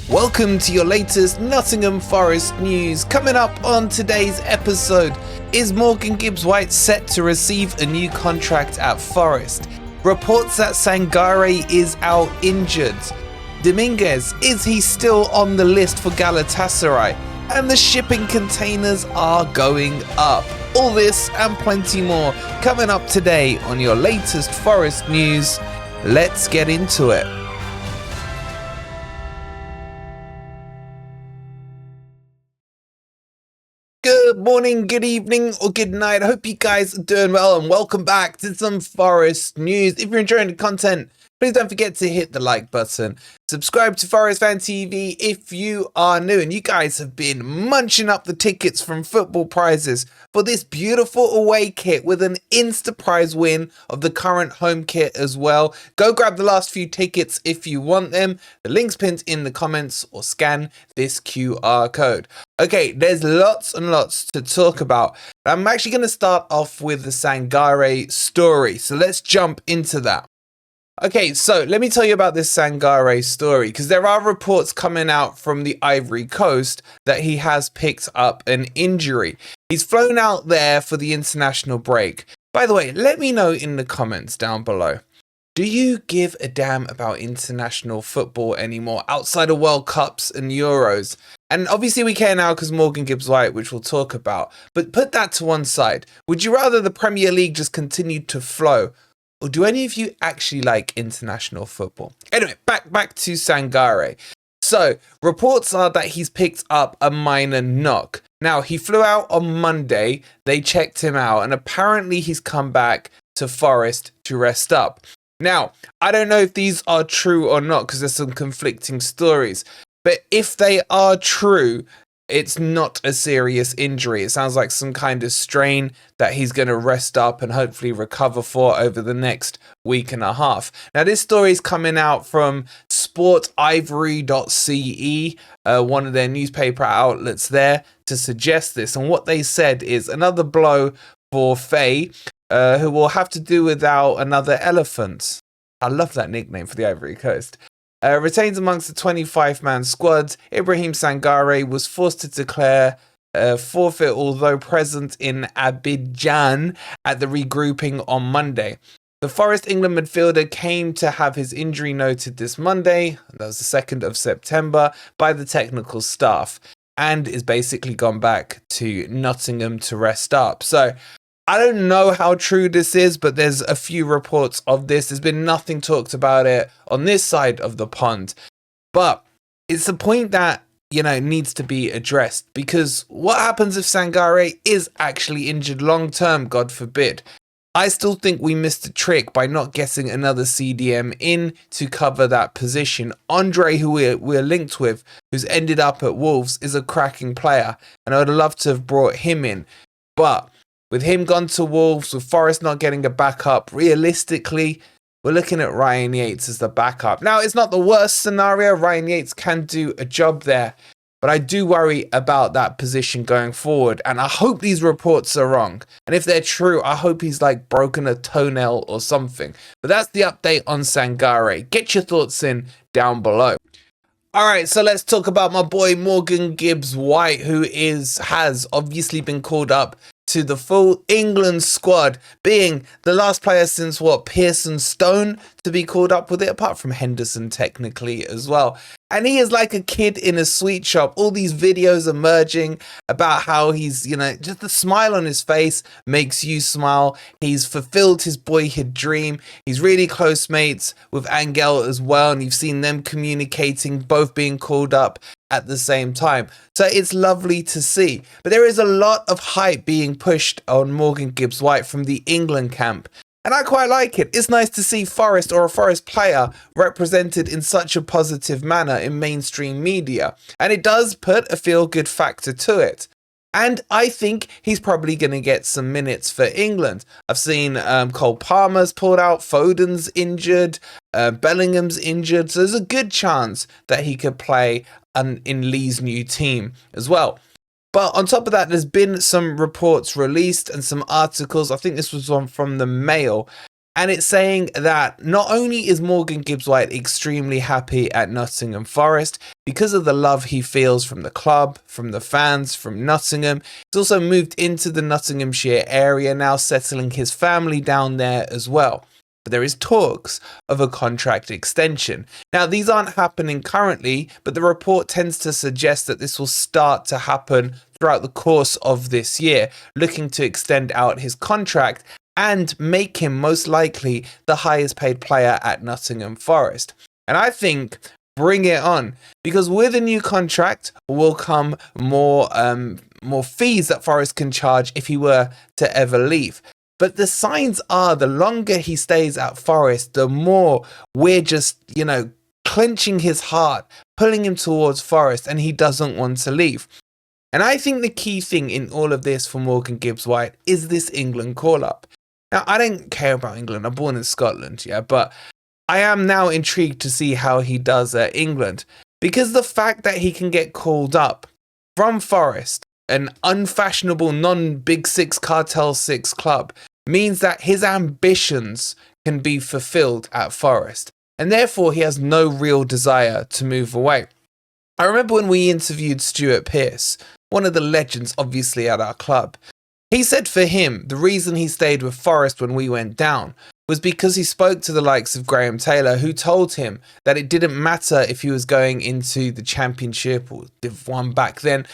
Welcome to your latest Nottingham Forest news. Coming up on today's episode, is Morgan Gibbs-White set to receive a new contract at Forest? Reports that Sangare is out injured. Dominguez, is he still on the list for Galatasaray? And the shipping containers are going up. All this and plenty more coming up today on your latest Forest news. Let's get into it. Good morning, good evening, or good night. I hope you guys are doing well and welcome back to some Forest news. If you're enjoying the content, please don't forget to hit the like button. Subscribe to Forest Fan TV if you are new, and you guys have been munching up the tickets from Football Prizes for this beautiful away kit with an Insta prize win of the current home kit as well. Go grab the last few tickets if you want them. The link's pinned in the comments or scan this QR code. Okay, there's lots and lots to talk about. I'm actually going to start off with the Sangare story, so let's jump into that. Okay, so let me tell you about this Sangare story, because there are reports coming out from the Ivory Coast that he has picked up an injury. He's flown out there for the international break. By the way, let me know in the comments down below. Do you give a damn about international football anymore outside of World Cups and Euros? And obviously we care now because Morgan Gibbs-White, which we'll talk about. But put that to one side. Would you rather the Premier League just continued to flow? Or do any of you actually like international football? Anyway, back to Sangare. So, reports are that he's picked up a minor knock. Now, he flew out on Monday, they checked him out, and apparently he's come back to Forest to rest up. Now, I don't know if these are true or not, because there's some conflicting stories. But if they are true, it's not a serious injury. It sounds like some kind of strain that he's going to rest up and hopefully recover for over the next week and a half. Now, this story is coming out from sportivory.ce, one of their newspaper outlets there, to suggest this. And what they said is another blow for Faye, who will have to do without another elephant. I love that nickname for the Ivory Coast. Retained amongst the 25-man squad, Ibrahim Sangare was forced to declare forfeit, although present in Abidjan at the regrouping on Monday. The Forest England midfielder came to have his injury noted this Monday, that was the 2nd of September, by the technical staff, and is basically gone back to Nottingham to rest up. So, I don't know how true this is, but there's a few reports of this. There's been nothing talked about it on this side of the pond. But it's a point that, needs to be addressed. Because what happens if Sangare is actually injured long term, God forbid? I still think we missed a trick by not getting another CDM in to cover that position. Andre, who we're linked with, who's ended up at Wolves, is a cracking player. And I would love to have brought him in. But with him gone to Wolves, with Forest not getting a backup, realistically, we're looking at Ryan Yates as the backup. Now, it's not the worst scenario. Ryan Yates can do a job there. But I do worry about that position going forward. And I hope these reports are wrong. And if they're true, I hope he's broken a toenail or something. But that's the update on Sangare. Get your thoughts in down below. All right, so let's talk about my boy Morgan Gibbs-White, who has obviously been called up to the full England squad, being the last player since Pearce and Stone to be called up with it, apart from Henderson technically as well. And he is like a kid in a sweet shop. All these videos emerging about how he's, just the smile on his face makes you smile. He's fulfilled his boyhood dream. He's really close mates with Angel as well. And you've seen them communicating, both being called up at the same time. So it's lovely to see. But there is a lot of hype being pushed on Morgan Gibbs-White from the England camp. And I quite like it. It's nice to see Forest or a Forest player represented in such a positive manner in mainstream media. And it does put a feel-good factor to it. And I think he's probably going to get some minutes for England. I've seen Cole Palmer's pulled out, Foden's injured, Bellingham's injured. So there's a good chance that he could play in Lee's new team as well. But on top of that, there's been some reports released and some articles. I think this was one from the Mail And it's saying that not only is Morgan Gibbs-White extremely happy at Nottingham Forest because of the love he feels from the club, from the fans, from Nottingham, he's also moved into the Nottinghamshire area now, settling his family down there as well. But there is talks of a contract extension. Now, these aren't happening currently, but the report tends to suggest that this will start to happen throughout the course of this year, looking to extend out his contract and make him most likely the highest paid player at Nottingham Forest. And I think bring it on, because with a new contract will come more fees that Forest can charge if he were to ever leave. But the signs are the longer he stays at Forest, the more we're just, clenching his heart, pulling him towards Forest, and he doesn't want to leave. And I think the key thing in all of this for Morgan Gibbs-White is this England call-up. Now, I don't care about England. I'm born in Scotland, but I am now intrigued to see how he does at England, because the fact that he can get called up from Forest, an unfashionable non-Big Six Cartel 6 club, means that his ambitions can be fulfilled at Forest, and therefore he has no real desire to move away. I remember when we interviewed Stuart Pearce, one of the legends obviously at our club. He said for him, the reason he stayed with Forest when we went down was because he spoke to the likes of Graham Taylor, who told him that it didn't matter if he was going into the Championship or Div 1 back then,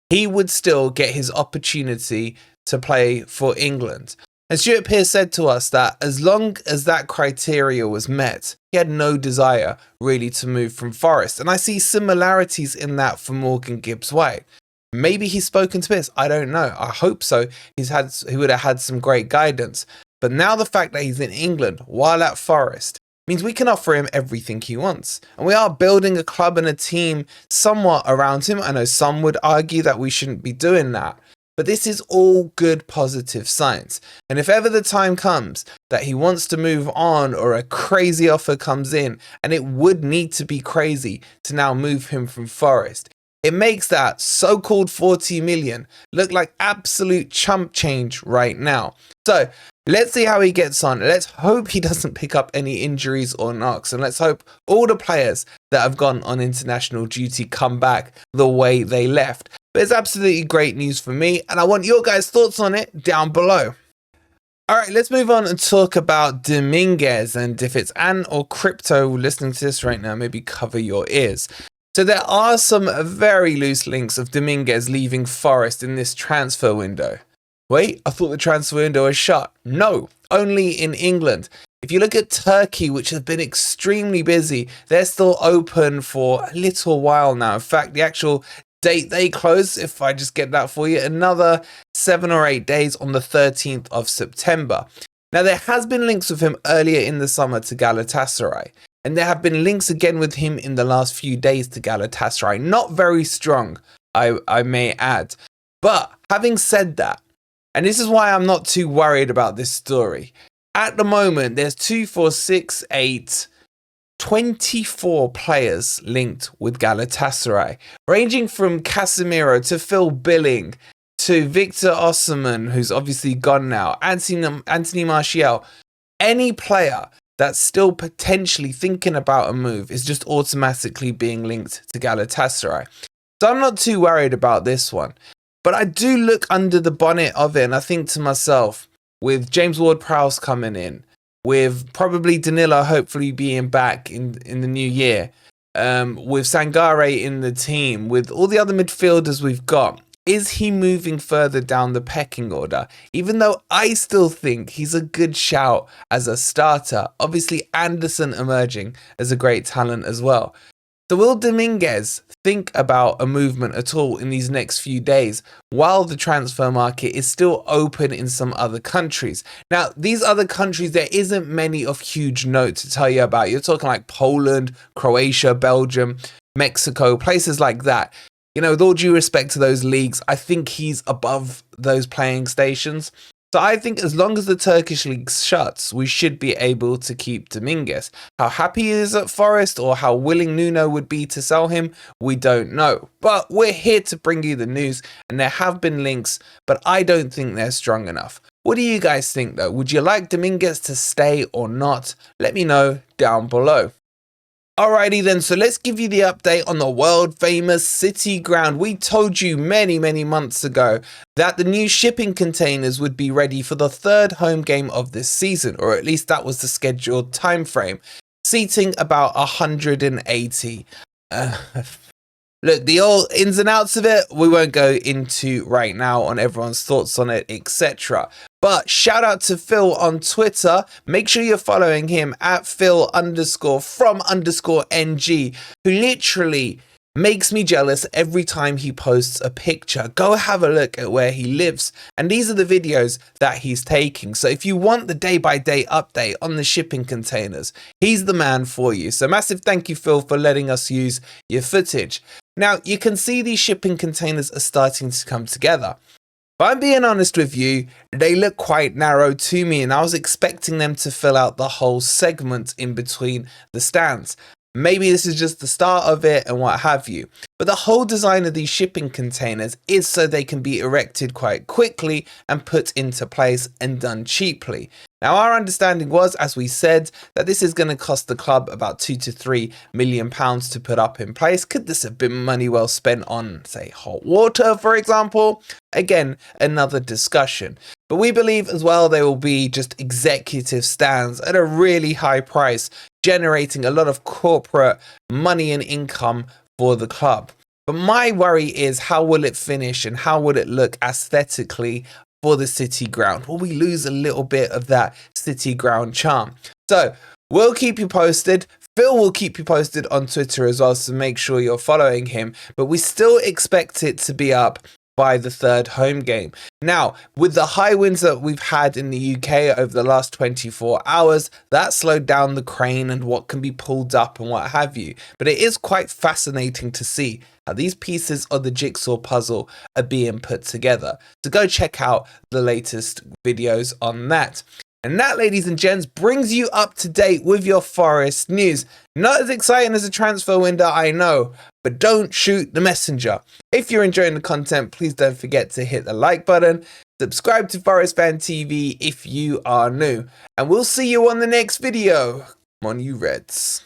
he would still get his opportunity to play for England. And Stuart Pearce said to us that as long as that criteria was met, he had no desire really to move from Forest. And I see similarities in that for Morgan Gibbs-White. Maybe he's spoken to Pearce. I don't know. I hope so. He would have had some great guidance. But now the fact that he's in England while at Forest means we can offer him everything he wants. And we are building a club and a team somewhat around him. I know some would argue that we shouldn't be doing that. But this is all good, positive signs. And if ever the time comes that he wants to move on or a crazy offer comes in, and it would need to be crazy to now move him from Forest, it makes that so-called 40 million look like absolute chump change right now. So let's see how he gets on. Let's hope he doesn't pick up any injuries or knocks. And let's hope all the players that have gone on international duty come back the way they left. But it's absolutely great news for me, and I want your guys' thoughts on it down below. All right, let's move on and talk about Dominguez. And if it's Ant or Crypto listening to this right now, maybe cover your ears. So there are some very loose links of Dominguez leaving Forest in this transfer window. Wait, I thought the transfer window was shut. No, only in England. If you look at Turkey, which has been extremely busy, they're still open for a little while now. In fact, the actual date they close, if I just get that for you, another 7 or 8 days on the 13th of September. Now, there has been links with him earlier in the summer to Galatasaray. And there have been links again with him in the last few days to Galatasaray. Not very strong, I may add. But having said that, and this is why I'm not too worried about this story. At the moment, there's 24 players linked with Galatasaray, ranging from Casemiro to Phil Billing to Victor Osimhen, who's obviously gone now, Anthony Martial. Any player that's still potentially thinking about a move is just automatically being linked to Galatasaray. So I'm not too worried about this one. But I do look under the bonnet of it, and I think to myself, with James Ward-Prowse coming in, with probably Danilo hopefully being back in the new year, with Sangare in the team, with all the other midfielders we've got, is he moving further down the pecking order? Even though I still think he's a good shout as a starter. Obviously, Anderson emerging as a great talent as well. So will Dominguez think about a movement at all in these next few days while the transfer market is still open in some other countries? Now, these other countries, there isn't many of huge note to tell you about. You're talking like Poland, Croatia, Belgium, Mexico, places like that. With all due respect to those leagues, I think he's above those playing stations. So I think as long as the Turkish league shuts, we should be able to keep Dominguez. How happy he is at Forest or how willing Nuno would be to sell him, we don't know. But we're here to bring you the news, and there have been links, but I don't think they're strong enough. What do you guys think though? Would you like Dominguez to stay or not? Let me know down below. Alrighty then, so let's give you the update on the world famous City Ground. We told you many months ago that the new shipping containers would be ready for the third home game of this season, or at least that was the scheduled time frame, seating about 180. Look, the all ins and outs of it, we won't go into right now on everyone's thoughts on it, etc. But shout out to Phil on Twitter. Make sure you're following him at Phil_from_NG, who literally makes me jealous every time he posts a picture. Go have a look at where he lives. And these are the videos that he's taking. So if you want the day-by-day update on the shipping containers, he's the man for you. So massive thank you, Phil, for letting us use your footage. Now, you can see these shipping containers are starting to come together. But I'm being honest with you, they look quite narrow to me, and I was expecting them to fill out the whole segment in between the stands. Maybe this is just the start of it and what have you. But the whole design of these shipping containers is so they can be erected quite quickly and put into place and done cheaply. Now, our understanding was, as we said, that this is going to cost the club about £2 to £3 million to put up in place. Could this have been money well spent on, say, hot water, for example? Again, another discussion. But we believe as well they will be just executive stands at a really high price, generating a lot of corporate money and income for the club. But my worry is, how will it finish and how will it look aesthetically for the City Ground? Will we lose a little bit of that City Ground charm? So we'll keep you posted. Phil will keep you posted on Twitter as well, so make sure you're following him. But we still expect it to be up by the third home game. Now, with the high winds that we've had in the UK over the last 24 hours, that slowed down the crane and what can be pulled up and what have you. But it is quite fascinating to see how these pieces of the jigsaw puzzle are being put together. So go check out the latest videos on that. And that, ladies and gents, brings you up to date with your Forest news. Not as exciting as a transfer window, I know, but don't shoot the messenger. If you're enjoying the content, please don't forget to hit the like button. Subscribe to Forest Fan TV if you are new. And we'll see you on the next video. Come on, you Reds.